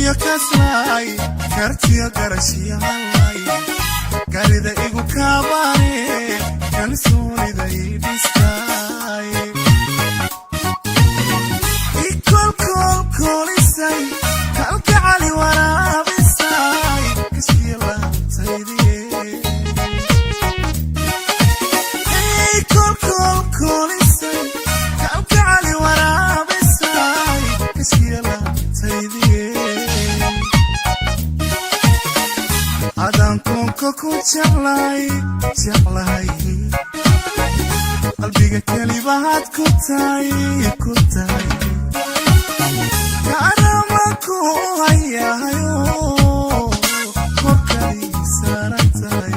iyo kaslay kartiyo garashiyo halay garida igu kaabane kalsoonida idhiskay ikol kol kolisay kalka cali waraabisay kashkiyo laantaydiye ikol kol kolisay kalka cali waraabisay kashkiyo laantaydiye adaan koonka ku jeclay qalbiga kelibaad ku tahay kaarama ku hayahayo korkay saaran tahay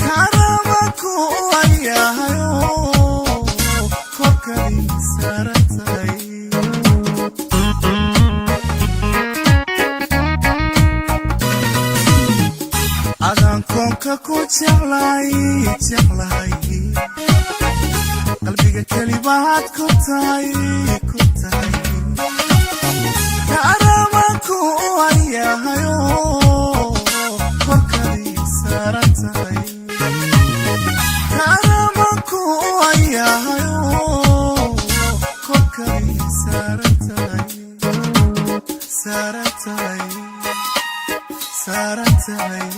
kaarama ku hayahayo korkay saaran tahay adaan koonka ku jeclay qalbiga kelibaad ku tahay kaarama ku hayahayo korkay saaran tahay kaarama ku hayahayo korkay saaran tahay saaran tahay saaran tahay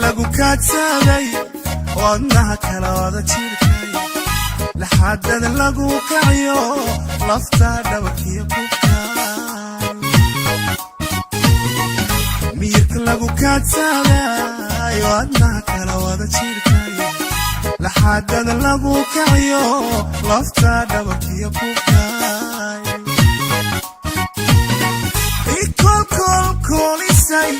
lagu kaadsaday wadnaha kala wada jirkay laxaadada lagu kaciyo lafta dhabarkiyo kubkay miyirka lagu kaadsaday wadnaha kala wada jirkay laxaadada lagu kaciyo lafta dhabarkiyo kubkay ikol kol kolisay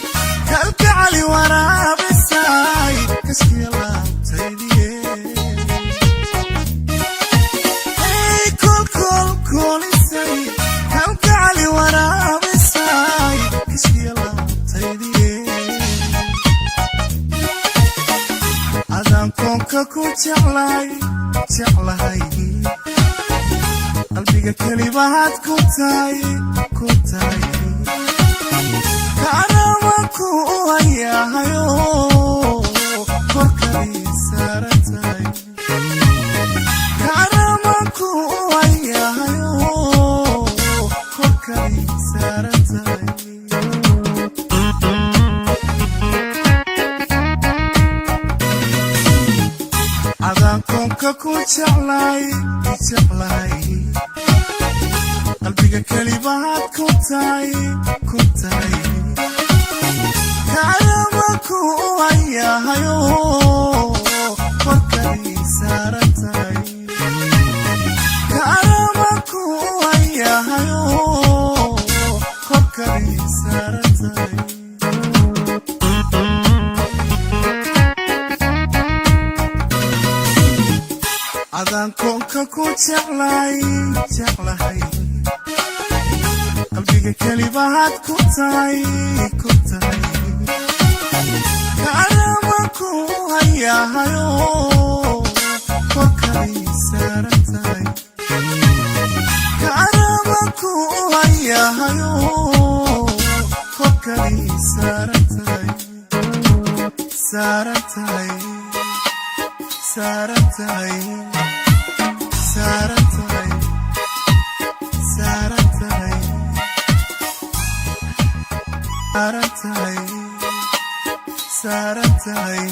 kalka cali waraabisay kashkiyo laantaydiye ikol kol kolisay kalka cali waraabisay kashkiyo laantaydiye adaan koonka ku jeclay qalbiga kelibaad ku tahay kaarama ku hayahayo korkay saaran tahay kaarama ku hayahayo korkay saaran tahay adaan koonka ku jeclay qalbiga kelibaad ku tahay kaarama ku hayahayo korkay saaran tahay kaarama ku hayahayo korkay saaran tahay adaan koonka ku jeclay qalbiga kelibaad ku tahay kaarama ku hayahayo korkay saaran tahay kaarama ku hayahayo korkay saaran tahay saaran tahay saaran tahay saaran tahay saaran tahay saaran tahay saaran tahay